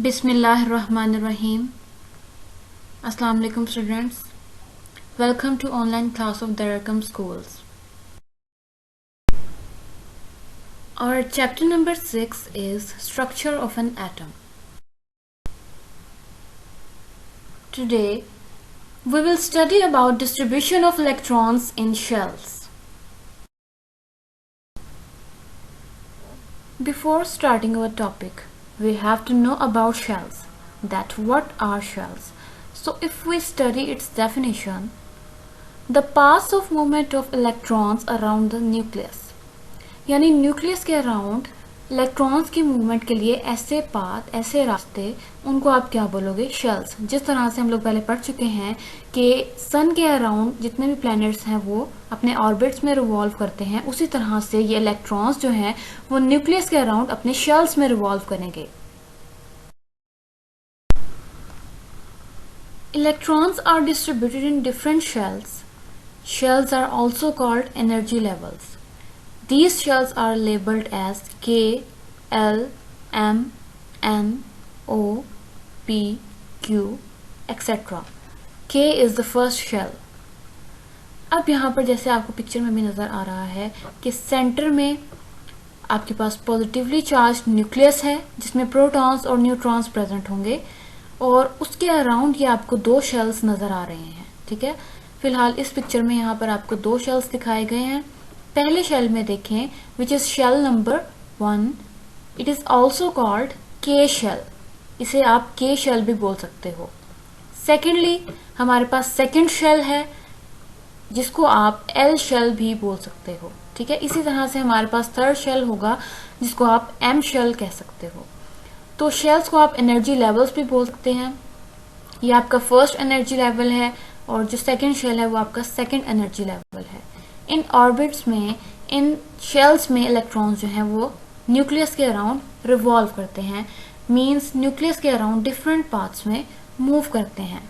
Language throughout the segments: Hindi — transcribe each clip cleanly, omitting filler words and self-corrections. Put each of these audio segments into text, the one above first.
Bismillahirrahmanirrahim. Assalamu alaikum students. Welcome to online class of Dararkam schools. Our chapter number 6 is structure of an atom. Today we will study about distribution of electrons in shells. Before starting our topic, we have to know about shells, that what are shells. So if we study its definition, the paths of movement of electrons around the nucleus, यानी न्यूक्लियस के अराउंड इलेक्ट्रॉन्स की मूवमेंट के लिए ऐसे पाथ, ऐसे रास्ते, उनको आप क्या बोलोगे? शेल्स। जिस तरह से हम लोग पहले पढ़ चुके हैं कि सन के अराउंड जितने भी प्लैनेट्स हैं वो अपने ऑर्बिट्स में रिवॉल्व करते हैं, उसी तरह से ये इलेक्ट्रॉन्स जो हैं वो न्यूक्लियस के अराउंड अपने शेल्स में रिवॉल्व करेंगे। Electrons are distributed in different shells. Shells are also called energy levels. These shells are labeled as K, L, M, N, O, P, Q, etc. K is the first shell. अब यहाँ पर जैसे आपको पिक्चर में भी नज़र आ रहा है कि सेंटर में आपके पास पॉजिटिवली चार्ज न्यूक्लियस है जिसमें प्रोटॉन्स और न्यूट्रॉन्स प्रेजेंट होंगे, और उसके अराउंड ये आपको दो शेल्स नज़र आ रहे हैं। ठीक है, फिलहाल इस पिक्चर में यहाँ पर आपको दो शेल्स दिखाए गए हैं। पहले शेल में देखें, which is shell number 1, it is also called K shell, इसे आप के शेल भी बोल सकते हो। सेकेंडली हमारे पास सेकेंड शेल है जिसको आप एल शेल भी बोल सकते हो। ठीक है, इसी तरह से हमारे पास थर्ड शेल होगा जिसको आप एम शेल कह सकते हो। तो शेल्स को आप एनर्जी लेवल्स भी बोल सकते हैं। ये आपका फर्स्ट एनर्जी लेवल है और जो सेकंड शेल है वो आपका सेकंड एनर्जी लेवल है। इन ऑर्बिट्स में, इन शेल्स में इलेक्ट्रॉन्स जो हैं वो न्यूक्लियस के अराउंड रिवॉल्व करते हैं, मींस न्यूक्लियस के अराउंड डिफरेंट पाथ्स में मूव करते हैं।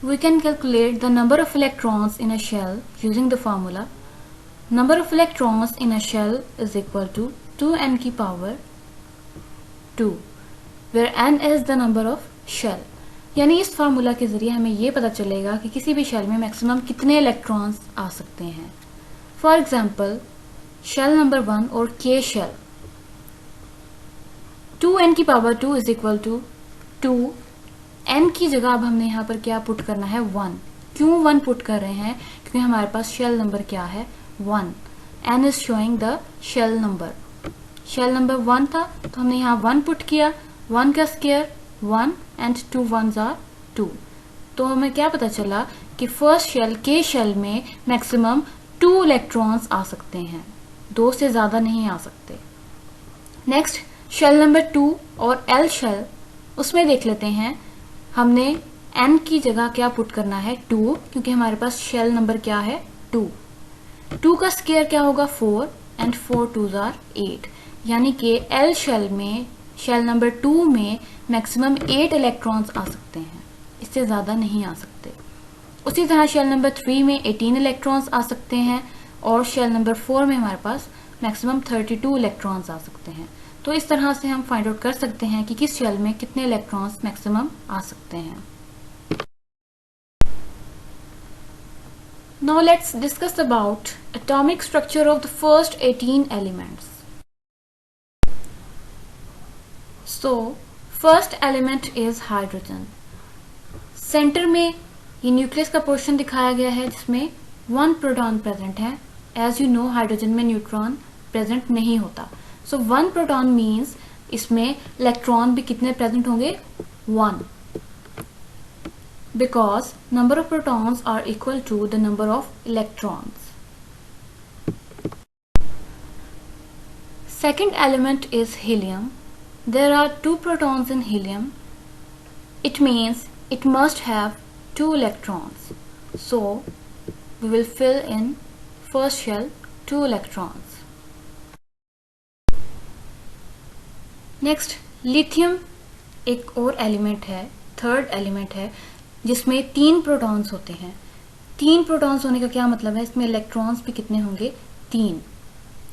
We can calculate the number of electrons in a shell using the formula number of electrons in a shell is equal to 2n की power 2, where n is the number of shell। यानी इस फार्मूला के जरिए हमें ये पता चलेगा कि किसी भी शेल में मैक्सिमम कितने इलेक्ट्रॉन्स आ सकते हैं। फॉर एग्जाम्पल शेल नंबर 1 और के शेल, 2n की power 2 is equal to 2, n की जगह अब हमने यहाँ पर क्या पुट करना है? 1। क्यों 1 पुट कर रहे हैं? क्योंकि हमारे पास शेल नंबर क्या है? 1। n is showing the shell number। Shell number 1 था तो हमने यहाँ 1 पुट किया, 1 का स्क्वायर 1 एंड 2 1s are 2। तो हमें क्या पता चला कि फर्स्ट शेल के शेल में मैक्सिमम 2 इलेक्ट्रॉन्स आ सकते हैं, 2 से ज्यादा नहीं आ सकते। नेक्स्ट शेल नंबर 2 और एल शेल, उसमें देख लेते हैं। हमने n की जगह क्या पुट करना है? 2, क्योंकि हमारे पास शेल नंबर क्या है? 2। 2 का स्क्वायर क्या होगा? 4 एंड 4 2s are 8। यानी कि एल शेल में, शेल नंबर 2 में मैक्सिमम 8 इलेक्ट्रॉन्स आ सकते हैं, इससे ज़्यादा नहीं आ सकते। उसी तरह शेल नंबर 3 में 18 इलेक्ट्रॉन्स आ सकते हैं और शेल नंबर 4 में हमारे पास मैक्सिमम 32 इलेक्ट्रॉन्स आ सकते हैं। तो इस तरह से हम फाइंड आउट कर सकते हैं कि किस शेल में कितने इलेक्ट्रॉन्स मैक्सिमम आ सकते हैं। Now let's discuss about atomic structure of the first 18 elements. So first element is hydrogen। Centre में ये न्यूक्लियस का पोर्शन दिखाया गया है जिसमें 1 प्रोटॉन प्रेजेंट है। एज यू नो हाइड्रोजन में न्यूट्रॉन प्रेजेंट नहीं होता। सो 1 प्रोटॉन मीन्स इसमें इलेक्ट्रॉन भी कितने प्रेजेंट होंगे? 1, because number of protons are equal to the number of electrons। Second element is helium। There are 2 protons in helium। It means it must have 2 electrons। So we will fill in first shell 2 electrons। Next lithium एक और एलिमेंट है, थर्ड एलिमेंट है जिसमें 3 प्रोटॉन्स होते हैं। 3 प्रोटॉन्स होने का क्या मतलब है? इसमें इलेक्ट्रॉन्स भी कितने होंगे? 3।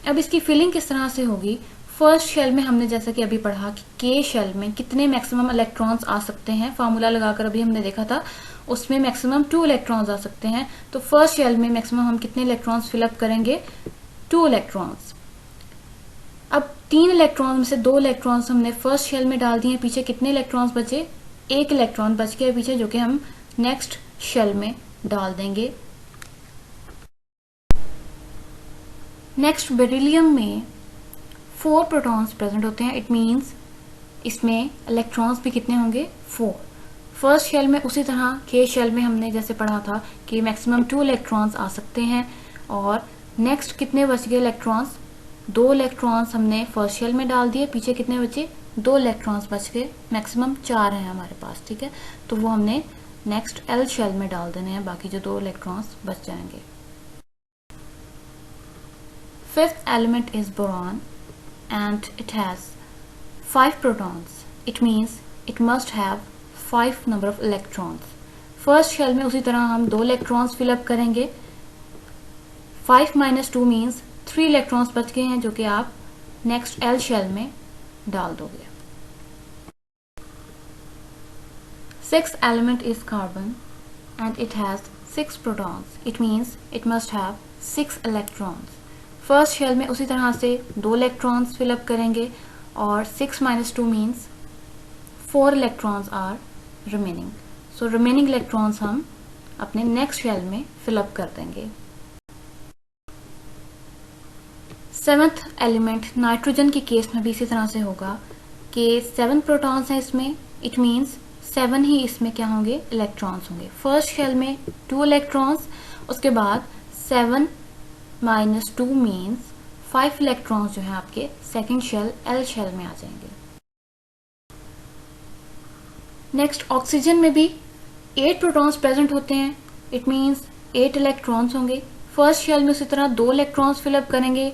अब इसकी फिलिंग किस तरह से होगी? फर्स्ट शेल में हमने जैसा कि अभी पढ़ा कि के शेल में कितने मैक्सिमम इलेक्ट्रॉन्स आ सकते हैं, फार्मूला लगाकर अभी हमने देखा था, उसमें मैक्सिमम 2 इलेक्ट्रॉन्स आ सकते हैं। तो फर्स्ट शेल में मैक्सिमम हम कितने इलेक्ट्रॉन्स फिलअप करेंगे? 2 इलेक्ट्रॉन्स। अब 3 इलेक्ट्रॉन में से 2 इलेक्ट्रॉन्स हमने फर्स्ट शेल में डाल दिए, पीछे कितने इलेक्ट्रॉन्स बचे? 1 इलेक्ट्रॉन बच गया पीछे, जो कि हम नेक्स्ट शेल में डाल देंगे। नेक्स्ट बेरिलियम में 4 प्रोटॉन्स प्रेजेंट होते हैं। इट मीन्स इसमें इलेक्ट्रॉन्स भी कितने होंगे? 4। फर्स्ट शेल में उसी तरह के शेल में हमने जैसे पढ़ा था कि मैक्सिमम 2 इलेक्ट्रॉन्स आ सकते हैं। और नेक्स्ट कितने बच गए इलेक्ट्रॉन्स? 2 इलेक्ट्रॉन्स हमने फर्स्ट शेल में डाल दिए, पीछे कितने बचे? 2 इलेक्ट्रॉन्स बच गए, मैक्सिमम 4 हैं हमारे पास, ठीक है। तो वो हमने नेक्स्ट एल शेल में डाल देने हैं, बाकी जो 2 इलेक्ट्रॉन्स बच जाएंगे। Fifth element is boron and it has 5 protons. It means it must have 5 number of electrons. First shell में उसी तरह हम 2 इलेक्ट्रॉन्स फिलअप करेंगे। 5 minus 2 means 3 इलेक्ट्रॉन्स बच गए हैं, जो कि आप नेक्स्ट एल शेल में डाल दोगे। Sixth element is carbon and it has 6 protons. It means it must have 6 electrons. First shell में उसी तरह से 2 इलेक्ट्रॉन्स फिलअप करेंगे और 6 minus 2 means 4 electrons are remaining. So remaining electrons हम अपने नेक्स्ट शेल में फिलअप कर देंगे। सेवंथ एलिमेंट नाइट्रोजन के केस में भी इसी तरह से होगा कि 7 प्रोटॉन्स हैं इसमें। इट मीन्स 7 ही इसमें क्या होंगे? इलेक्ट्रॉन्स होंगे। फर्स्ट शेल में 2 इलेक्ट्रॉन्स, उसके बाद 7 minus 2 means 5 इलेक्ट्रॉन्स जो है आपके सेकेंड शेल एल शेल में आ जाएंगे। नेक्स्ट ऑक्सीजन में भी 8 प्रोटॉन्स प्रेजेंट होते हैं। इट मीन्स 8 इलेक्ट्रॉन्स होंगे। फर्स्ट शेल में उसी तरह 2 इलेक्ट्रॉन्स फिलअप करेंगे।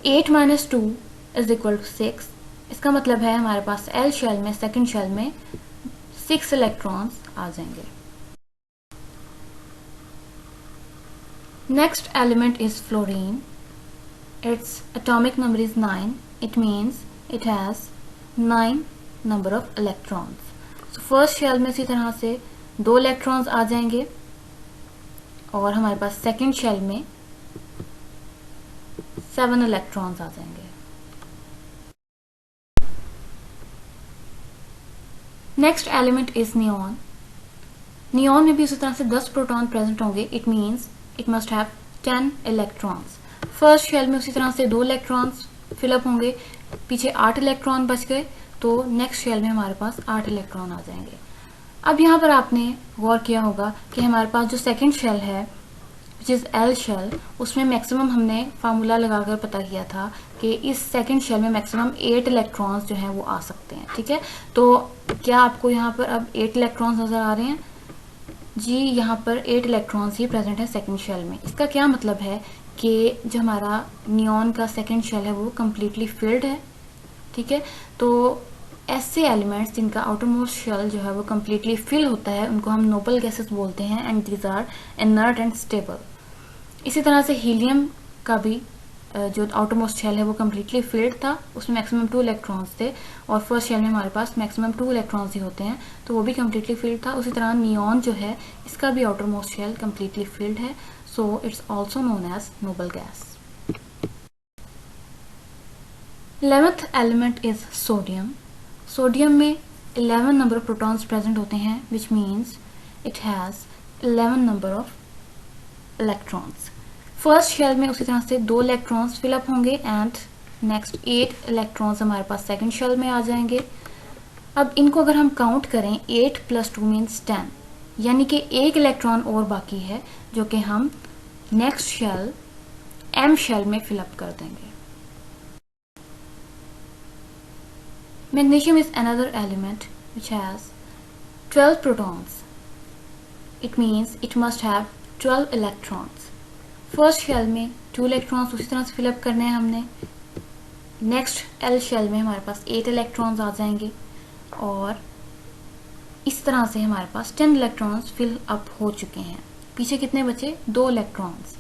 8 minus 2 is equal to 6। इसका मतलब है हमारे पास एल शेल में, सेकेंड शेल में 6 इलेक्ट्रॉन्स आ जाएंगे। Next element is fluorine. Its atomic number is 9. It means it has 9 number of electrons. So first shell में इसी तरह से 2 electrons आ जाएंगे और हमारे पास second shell में 7 electrons आ जाएंगे। Next element is neon. Neon में भी उसी तरह से 10 प्रोटॉन प्रेजेंट होंगे। It means it must have 10 electrons. First shell में उसी तरह से 2 इलेक्ट्रॉन्स फिलअप होंगे, पीछे 8 इलेक्ट्रॉन बच गए, तो नेक्स्ट शेल में हमारे पास 8 इलेक्ट्रॉन आ जाएंगे। अब यहाँ पर आपने गौर किया होगा कि हमारे पास जो सेकंड शेल है विच इज एल शेल, उसमें मैक्सिमम हमने फार्मूला लगाकर पता किया था कि इस सेकंड शेल में मैक्सिमम 8 इलेक्ट्रॉन्स जो हैं वो आ सकते हैं, ठीक है। तो क्या आपको यहाँ पर अब 8 इलेक्ट्रॉन्स नजर आ रहे हैं? जी, यहाँ पर 8 इलेक्ट्रॉन्स ही प्रेजेंट है सेकंड शेल में। इसका क्या मतलब है कि जो हमारा नियॉन का सेकंड शेल है वो कम्प्लीटली फिल्ड है, ठीक है। तो ऐसे एलिमेंट्स जिनका आउटरमोस्ट शेल जो है वो कम्प्लीटली फिल होता है उनको हम नोबल गैसेस बोलते हैं and these are inert and stable. इसी तरह से हीलियम का भी जो आउटरमोस्ट शेल है वो कम्प्लीटली फिल्ड था, उसमें मैक्सिमम 2 इलेक्ट्रॉन्स थे और फर्स्ट शेल में हमारे पास मैक्सिमम 2 इलेक्ट्रॉन्स ही होते हैं, तो वो भी कम्प्लीटली फिल्ड था। उसी तरह नियॉन जो है इसका भी आउटरमोस्ट शेल कम्प्लीटली फिल्ड है, so it's also known as noble gas. 11th element is sodium. Sodium में 11 नंबर ऑफ प्रोटॉन्स प्रेजेंट होते हैं which means it has 11 number of electrons. First shell में उसी तरह से 2 इलेक्ट्रॉन्स फिलअप होंगे एंड नेक्स्ट 8 इलेक्ट्रॉन्स हमारे पास सेकंड शेल में आ जाएंगे। अब इनको अगर हम काउंट करें 8 + 2 मीन्स 10, यानी कि 1 इलेक्ट्रॉन और बाकी है जो कि हम नेक्स्ट शेल एम शेल में फिलअप कर देंगे। Magnesium is another element which has 12 protons. It means it must have 12 electrons. First shell में 2 इलेक्ट्रॉन्स उसी तरह से फिलअप करने हैं हमने। नेक्स्ट एल शेल में हमारे पास 8 इलेक्ट्रॉन्स आ जाएंगे और इस तरह से हमारे पास 10 इलेक्ट्रॉन्स फिल अप हो चुके हैं। पीछे कितने बचे? 2 इलेक्ट्रॉन्स।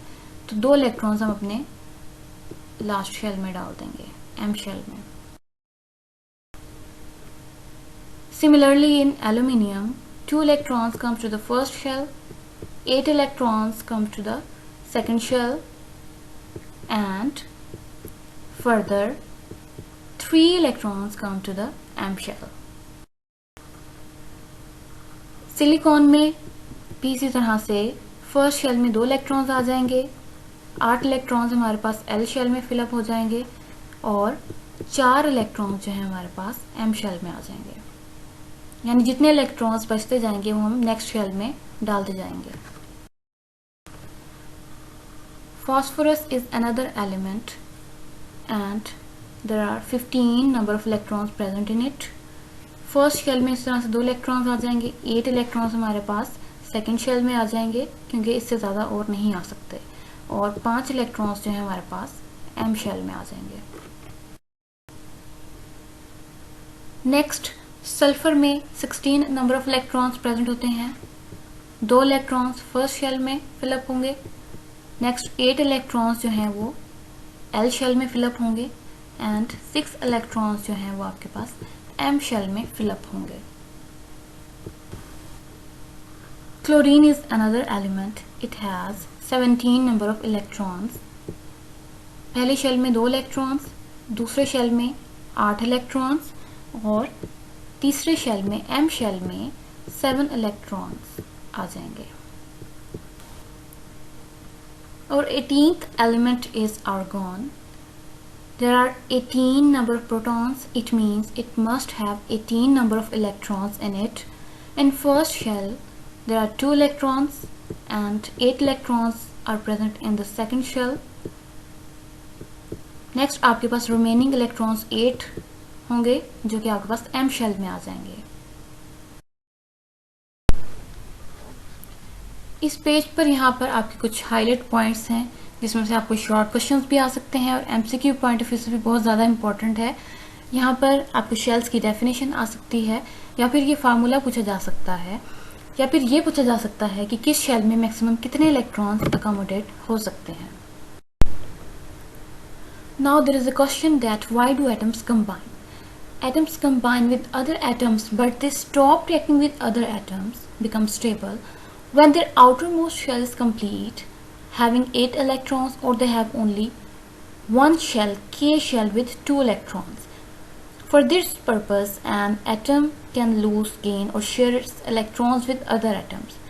तो 2 इलेक्ट्रॉन्स हम अपने लास्ट शेल में डाल देंगे, एम शेल में। Similarly, in aluminium, 2 electrons come to the first shell, 8 electrons come to the second shell, and further 3 electrons come to the M shell. Silicon में भी इसी तरह से फर्स्ट शेल में 2 इलेक्ट्रॉन्स आ जाएंगे, 8 इलेक्ट्रॉन्स हमारे पास L शेल में फिलअप हो जाएंगे और 4 इलेक्ट्रॉन्स जो है हमारे पास M शेल में आ जाएंगे। यानी जितने इलेक्ट्रॉन्स बचते जाएंगे वो हम नेक्स्ट शेल में डालते जाएंगे। Phosphorus is another element and there are 15 number of electrons present in it. First shell में इस तरह से 2 इलेक्ट्रॉन्स आ जाएंगे, 8 इलेक्ट्रॉन्स हमारे पास सेकेंड शेल में आ जाएंगे क्योंकि इससे ज़्यादा और नहीं आ सकते, और 5 इलेक्ट्रॉन्स जो है हमारे पास एम शेल में आ जाएंगे। नेक्स्ट, सल्फर में 16 नंबर ऑफ इलेक्ट्रॉन्स प्रेजेंट होते हैं। 2 इलेक्ट्रॉन्स फर्स्ट शेल में फिलअप होंगे, नेक्स्ट 8 इलेक्ट्रॉन्स जो हैं वो एल शेल में फिलअप होंगे एंड 6 इलेक्ट्रॉन्स जो हैं वो आपके पास एम शेल में फिलअप होंगे। Chlorine is another element, it has 17 number of electrons. पहले शेल में 2 इलेक्ट्रॉन्स, दूसरे शेल में 8 इलेक्ट्रॉन्स और तीसरे शेल में एम शेल में 7 इलेक्ट्रॉन्स आ जाएंगे। और 18th element is argon. There are 18 number of protons. It means it must have 18 number of electrons in it. In first shell, there are 2 electrons and 8 electrons are present in the second shell. Next, आपके पास remaining electrons 8 होंगे जो कि आपके पास M shell में आ जाएंगे। इस पेज पर यहाँ पर आपके कुछ हाईलाइट पॉइंट्स हैं जिसमें से आपको शॉर्ट क्वेश्चंस भी आ सकते हैं और एमसीक्यू पॉइंट ऑफ व्यू से भी बहुत ज़्यादा इंपॉर्टेंट है। यहाँ पर आपको शेल्स की डेफिनेशन आ सकती है या फिर ये फार्मूला पूछा जा सकता है या फिर ये पूछा जा सकता है कि किस शेल में मैक्सिमम कितने इलेक्ट्रॉन्स अकोमोडेट हो सकते हैं। Now there is a question that why do atoms combine? Atoms combine with other atoms but they stop reacting with other atoms, become stable when their outermost shell is complete, having 8 electrons, or they have only one shell, K shell, with 2 electrons. For this purpose, an atom can lose, gain or share its electrons with other atoms.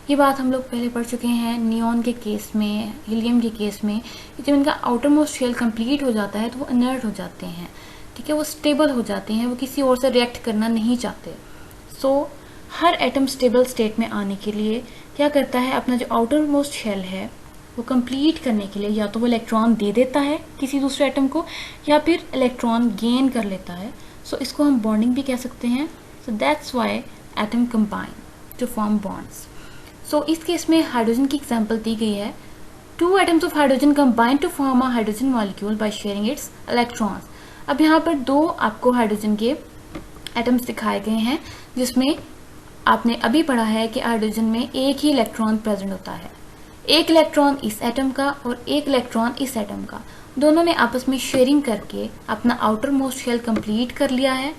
ये बात हम लोग पहले पढ़ चुके हैं नियॉन के केस में, हीलियम के केस में। जब इनका आउटर मोस्ट शेल कंप्लीट हो जाता है तो वो इनर्ट हो जाते हैं, ठीक है, वो स्टेबल हो जाते हैं, वो किसी और से रिएक्ट करना नहीं चाहते। सो हर एटम स्टेबल स्टेट में आने के लिए क्या करता है, अपना जो आउटर मोस्ट शेल है वो कंप्लीट करने के लिए या तो वो इलेक्ट्रॉन दे देता है किसी दूसरे एटम को या फिर इलेक्ट्रॉन गेन कर लेता है। सो इसको हम बॉन्डिंग भी कह सकते हैं। So that's why atom combine to form bonds. So इस केस में हाइड्रोजन की एग्जाम्पल दी गई है, 2 atoms of hydrogen combine to form a hydrogen molecule by sharing its electrons. अब यहाँ पर 2 आपको हाइड्रोजन के एटम्स दिखाए गए हैं जिसमें आपने अभी पढ़ा है कि हाइड्रोजन में एक ही इलेक्ट्रॉन प्रेजेंट होता है, एक इलेक्ट्रॉन इस एटम का और एक इलेक्ट्रॉन इस एटम का। दोनों ने आपस में शेयरिंग करके अपना आउटर मोस्ट शेल कंप्लीट कर लिया है,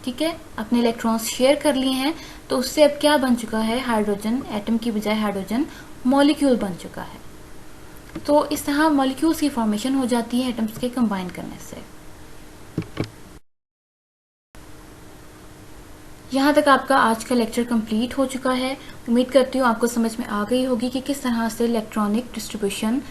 ठीक है, अपने इलेक्ट्रॉन्स शेयर कर लिए हैं। तो उससे अब क्या बन चुका है, हाइड्रोजन एटम की बजाय हाइड्रोजन मॉलिक्यूल बन चुका है। तो इस तरह मॉलिक्यूल्स की फॉर्मेशन हो जाती है एटम्स के कंबाइन करने से। यहाँ तक आपका आज का लेक्चर कंप्लीट हो चुका है। उम्मीद करती हूँ आपको समझ में आ गई होगी कि किस तरह से इलेक्ट्रॉनिक डिस्ट्रीब्यूशन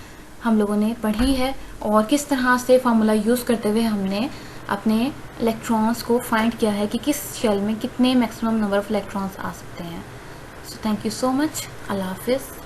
हम लोगों ने पढ़ी है और किस तरह से फार्मूला यूज़ करते हुए हमने अपने इलेक्ट्रॉन्स को फाइंड किया है कि किस शेल में कितने मैक्सिमम नंबर ऑफ इलेक्ट्रॉन्स आ सकते हैं। So thank you so much. अल्लाह हाफिज़।